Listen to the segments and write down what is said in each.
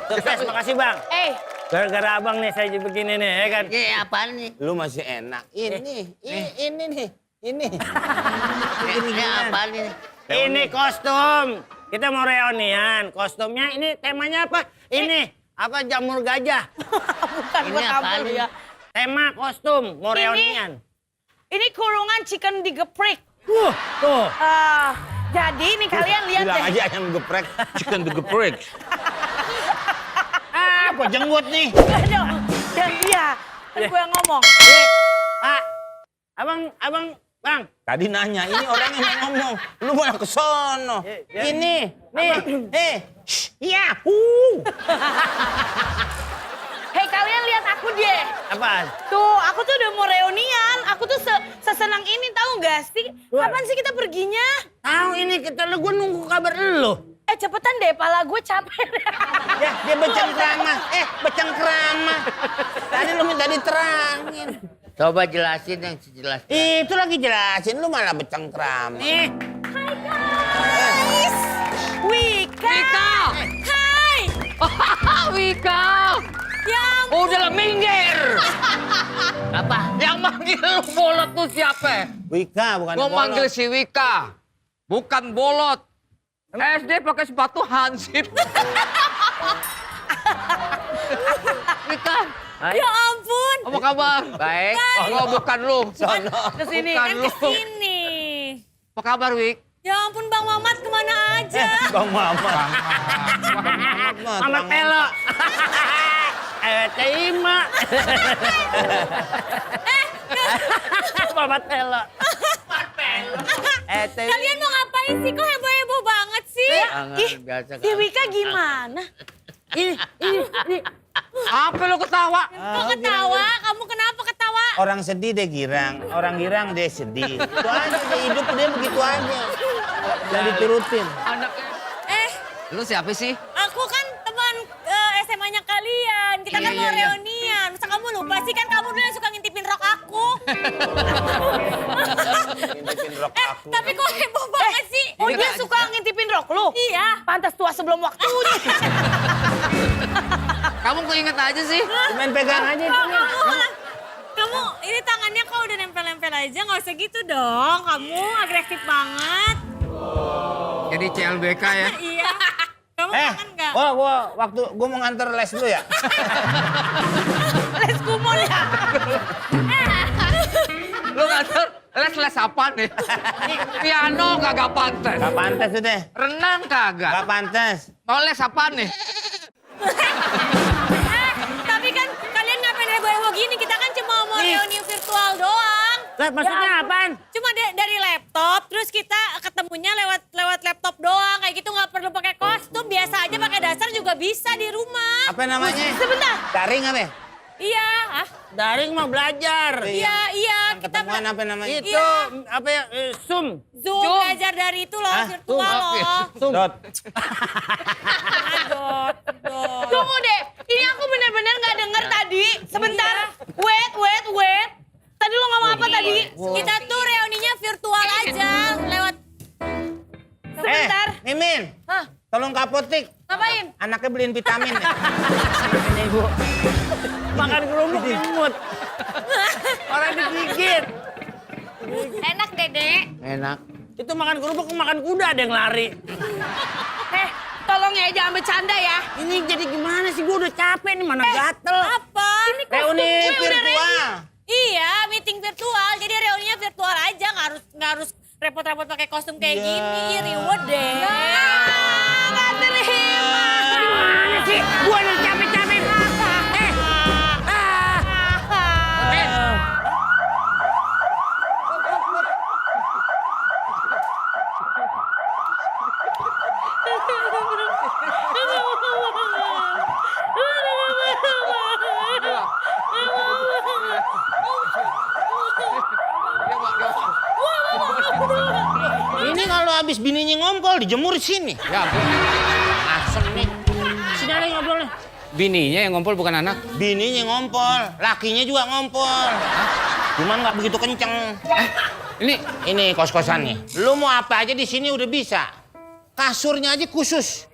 Sukses, makasih bang. Gara-gara abang nih saya begini nih, ya kan? Ini apaan nih? Lu masih enak. Ini nih. Ini Apaan ini? Ini kostum. Kita mau reunian. Kostumnya ini temanya apa? Ini apa jamur gajah? Bukan Ini gua apaan kabur ini? ya. Tema kostum mau reunian. Ini kurungan chicken digeprik. Tuh. Jadi nih kalian lihat bilang deh. aja ayam geprek, chicken geprek. Apa jenggot nih? Aduh, dan dia kan gue yang ngomong. Pak, abang, bang. Tadi nanya, ini orang yang mau ngomong. Lu malah ke sono. Ini, nih. Iya. Hei kalian lihat aku deh. Apaan? Tuh, aku tuh udah mau reunian. Aku tuh sesenang ini tahu nggak sih? Kapan sih kita perginya? Tahu ini kita gue nunggu kabar lu. Cepetan deh, pala gue capek. Ya, dia becengkrama. Becengkrama. Tadi lu minta diterangin. Coba jelasin yang sejelas. Itu lagi jelasin, lu malah becengkrama. Nih. Hai guys. Wika. Hai. Wika, Ya udah minggir. Apa? Yang manggil lu bolot tuh siapa? Wika, bukan Gua bolot. manggil si Wika, bukan bolot. SD pakai sepatu hansip. Wika, Ya ampun. apa kabar? Baik. Gua bukan lu. Kesini. Bukan Kan lu. kesini. Apa kabar, Wik? Ya ampun Bang Mamat kemana aja? Bang Mama. Mamat Pelo. Terima. Mamat Pelo. Kalian mau ngapain sih? Kok heboh-heboh banget sih? Jangan, biasa Si Wika gimana? Ini. Apa lu ketawa? Kok ketawa? Kamu kenapa ketawa? Orang sedih dia girang, orang girang dia sedih. Itu aja, dia hidup dia begitu aja. Dan diturutin. Anaknya. Lu siapa sih? Aku kan teman SMA-nya kalian. Kita kan mau reunian. Masa kamu lupa sih? Kan kamu dulu yang suka ngintipin rok aku. Ngintipin rok aku. Tapi kok heboh banget sih? Oh dia suka ngintipin rok lu? Iya. Pantas tua sebelum waktunya. Kamu keinget aja sih. Main pegang aja. Kamu ini tangannya kok udah nempel-nempel aja. Nggak usah gitu dong. Kamu agresif banget. Jadi CLBK ya. Iya. Kamu kangen nggak? Waktu gua mau nganter les dulu ya. Les kumon ya? Lu nganter les apa nih? Piano kagak pantas. Gak pantas itu deh. Renang kagak. Gak pantas. Mau les apa nih? Tapi kan kalian ngapain heboh-heboh gini? Kita kan cuma mau reuni virtual doang. Lah maksudnya apaan? Cuma dari laptop, terus kita ketemunya lewat laptop doang. Kayak gitu nggak perlu pakai kostum. Biasa aja pakai dasar juga bisa di rumah. Apa namanya? Sebentar. Daring apa ya? Iya. Daring mau belajar. Iya. Kita Ketemuan apa namanya? Itu apa ya? Zoom. Zoom belajar dari itu loh, virtual loh. Dot. Dot. Tunggu deh, ini aku bener-bener nggak denger tadi. Sebentar, wait. Tadi lo ngomong apa tadi? Kita tuh reuninya virtual aja, lewat. Sebentar. Mimin. Hah? Tolong ke apotek. Ngapain? Anaknya beliin vitamin. Ini ibu. Makan kerupuk imut. Orang digigit. Enak Dede. Enak. Itu makan kerupuk makan kuda ada yang lari. Tolong ya jangan bercanda ya. Ini jadi gimana sih? Gue udah capek nih, mana gatel. Apa? Ini Reuni virtual. Iya, meeting virtual. Jadi reuninya virtual aja, nggak harus repot-repot pakai kostum kayak gini. Reward deh. Nggak terima. Gimana sih? Gue udah capek-capek. habis bininya ngompol dijemur di sini. Ya ampun. Asem nih. Sini ada yang ngobrol nih. Bininya yang ngumpul bukan anak. Bininya ngompol, lakinya juga ngompol. Cuman nggak begitu kenceng. Ini kos-kosannya. Lu mau apa aja di sini udah bisa. Kasurnya aja khusus.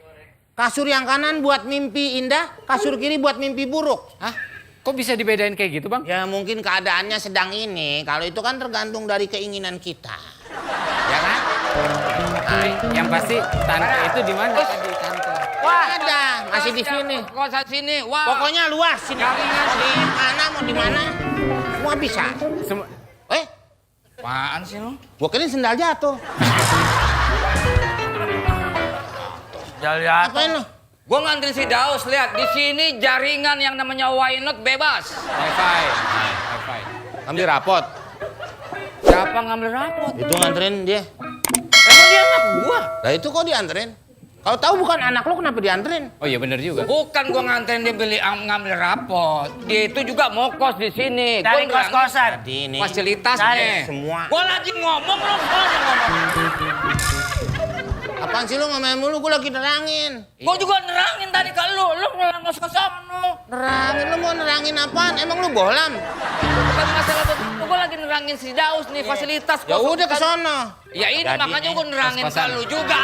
Kasur yang kanan buat mimpi indah, kasur kiri buat mimpi buruk. Hah? Kok bisa dibedain kayak gitu, Bang? Ya mungkin keadaannya sedang ini. Kalau itu kan tergantung dari keinginan kita. Ya kan? Nah, yang pasti tante itu di mana tadi tante? Wah, ada, masih di sini. Kosan sini. Wah. Pokoknya luas sini. Mau di mana? Semua bisa. Semua. Apaan sih lu? Gua kira sendal jatuh. Apain lu? Gua nganterin si Daus, lihat di sini jaringan yang namanya Why Not bebas. Wifi. Wifi. Ambil rapot. Siapa ngambil rapot? Itu nganterin dia. Emang dia anak gua? Lah itu kok dianterin? Kalau tahu bukan anak lo kenapa dianterin? Oh iya benar juga. Bukan gua nganterin dia ngambil rapot. Dia itu juga mau kos di sini. Cari Gua bilang, kos-kosan. Jadi ini fasilitasnya. semua. Gua lagi ngomong lu soalnya ngomong. Apaan sih lo ngomongin mulu? Gue lagi nerangin. Gua juga nerangin tadi ke lu ngerang kos-kosan lu. Nerangin lo mau nerangin apaan? Emang lu bohlam? Bukan masalah itu. Gua lagi nerangin si Daus nih fasilitas Ya kos. udah ke sono. Ya ini Jadi makanya nih, gua nerangin ke kos-kosan. lu juga.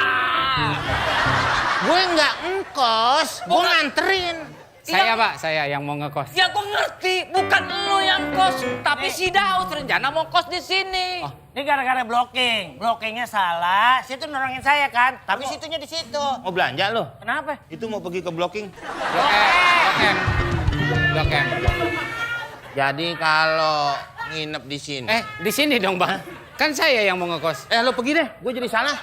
Gue nggak ngkos, gue Bukan. nganterin. Saya Pak, saya yang mau ngekos. Ya gua ngerti, bukan lu yang kos, tapi si Daus rencana mau kos di sini. Ini gara-gara blocking. Blockingnya salah. Situ nolongin saya kan. Tapi situnya di situ. Mau belanja lo? Kenapa? Itu mau pergi ke blocking. Blok M. Jadi kalau nginep di sini. Di sini dong Bang. Kan saya yang mau ngekos. Lo pergi deh, gue jadi salah.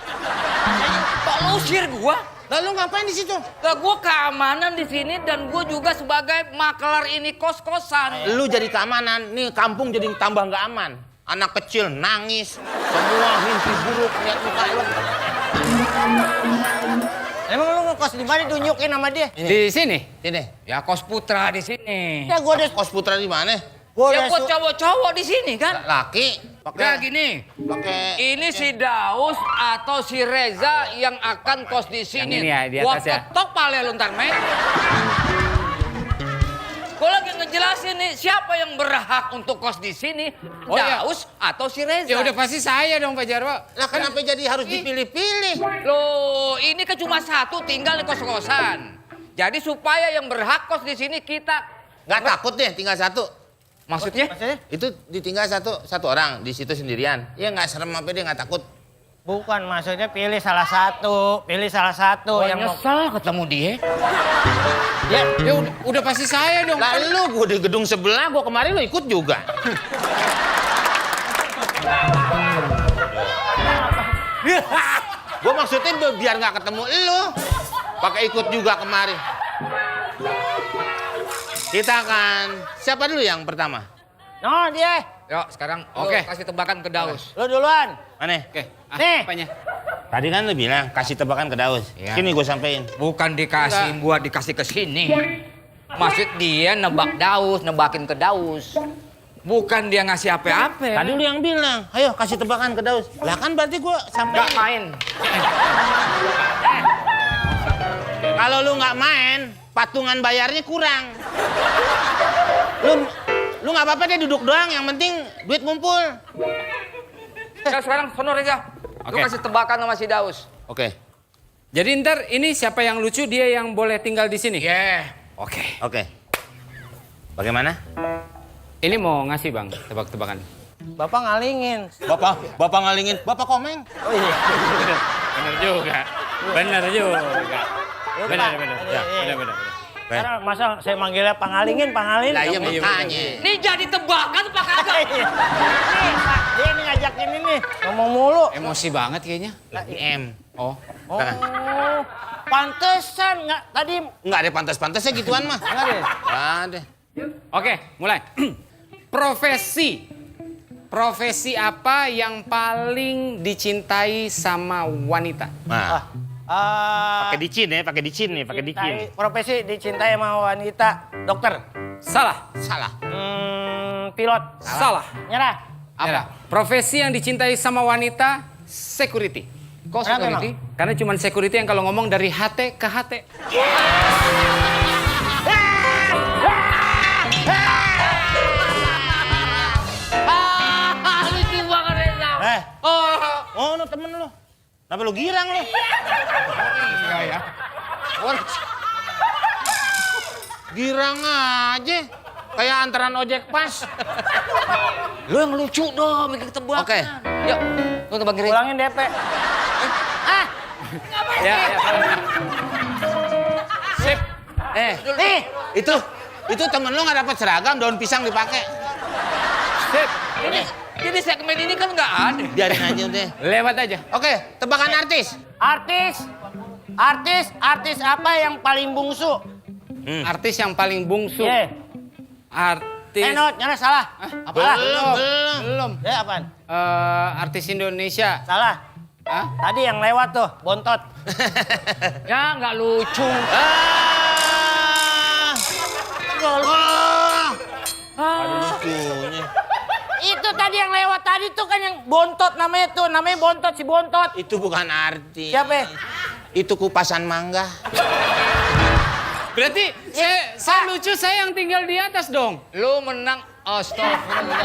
Kok lu usir gua? Lalu ngapain di situ? Lah gua keamanan di sini dan gua juga sebagai maklar ini kos-kosan. Lu jadi keamanan, nih kampung jadi tambah nggak aman. Anak kecil nangis, semua mimpi buruk lihat muka lu. Emang lu ngekos di mana tunjukin sama dia? Di sini. Sini. Ya kos putra di sini. Ya gua udah Kos putra di mana? gua Ya udah kos cowok-cowok di sini kan. Laki. Udah gini. Pakai. Ini si Daus atau si Reza yang akan kos di sini. Yang ini ya, di Gua atas ya. ketok pale lu ntar, men. Gua lagi ngejelasin nih siapa yang berhak untuk kos di sini, Oh, iya. Daus atau si Reza. Ya udah pasti saya dong Pak Jarwo. Lah kenapa jadi harus dipilih-pilih? Loh, ini kan cuma satu tinggal di kos-kosan. Jadi supaya yang berhak kos di sini kita. Nggak takut deh tinggal satu. Maksudnya? Itu ditinggal satu orang di situ sendirian. Ya nggak serem apa dia nggak takut. bukan maksudnya pilih salah satu yang mau. nyesel ketemu dia. Ya udah pasti saya dong. Lalu gue di gedung sebelah, gue kemarin lo ikut juga. Gue maksudnya biar nggak ketemu lo, pakai ikut juga kemarin. Kita akan siapa dulu yang pertama? No, dia. Yuk sekarang Oke. kasih tebakan ke Daus. Lu duluan. Mana? Oke. Nih. Apanya? Tadi kan lo bilang kasih tebakan ke Daus. Iya. Sini gue sampein. Bukan dikasih buat dikasih ke sini. Maksud dia nebak Daus, nebakin ke Daus. Bukan dia ngasih apa-apa. Tadi lu yang bilang, ayo kasih tebakan ke Daus. Lah kan berarti gue sampein. Nggak main. Kalau lu nggak main, patungan bayarnya kurang. Lu nggak apa-apa deh duduk doang, yang penting duit ngumpul. Ya sekarang sono Reza. Lu Oke. kasih tebakan sama si Daus. Oke. Jadi ntar ini siapa yang lucu dia yang boleh tinggal di sini. Yeah. Oke. Oke. Bagaimana? Ini mau ngasih Bang tebak-tebakan. Bapak ngalingin. Bapak ngalingin, Bapak komeng. Oh iya. Bener juga. Bener juga. Lupa. Bener. Iya, iya. Bener. Karena masa saya manggilnya pangalingin. Lah iya Iya, makanya. Ini jadi tebakan apa kagak? Nih, Pak, dia nih ngajakin ini ngomong mulu. Emosi banget kayaknya. Lagi M. Oh. Oh, pantesan nggak tadi. Nggak ada pantas-pantasnya gituan mah. Nggak ada. Nggak ada. Oke, mulai. Profesi apa yang paling dicintai sama wanita? Nah, Ah, pakai dicin ya, pakai dicin nih, pakai dicin. profesi dicintai sama wanita. Dokter. Salah. Salah. Pilot. Salah. Nyerah. Apa? Profesi yang dicintai sama wanita, security. Kok Kenapa security? Karena cuma security yang kalau ngomong dari HT ke HT. Lucu banget Reza. Oh, no temen lu. Kenapa lu girang lu? Iya ya. Girang aja. Kayak antaran ojek pas. Lu yang lucu dong, bikin tebak. Oke. Yuk, lu tebak kiri. Ulangin DP. Ya. Sip. Itu temen lu nggak dapat seragam, daun pisang dipakai. Sip. Jadi segmen ini kan nggak ada. Biarin aja udah. Lewat aja. Oke, tebakan artis. Artis apa yang paling bungsu? Artis yang paling bungsu. Ye. Artis. Not, nyala salah. Belum. Ya apaan? Artis Indonesia. Salah. Hah? Tadi yang lewat tuh, bontot. Ya nggak lucu. Lucunya. Itu tadi yang lewat tadi tuh kan yang bontot namanya bontot si bontot. Itu bukan artis. Siapa? Itu kupasan mangga. Berarti saya lucu, saya yang tinggal di atas dong. Lu menang. Astagfirullah.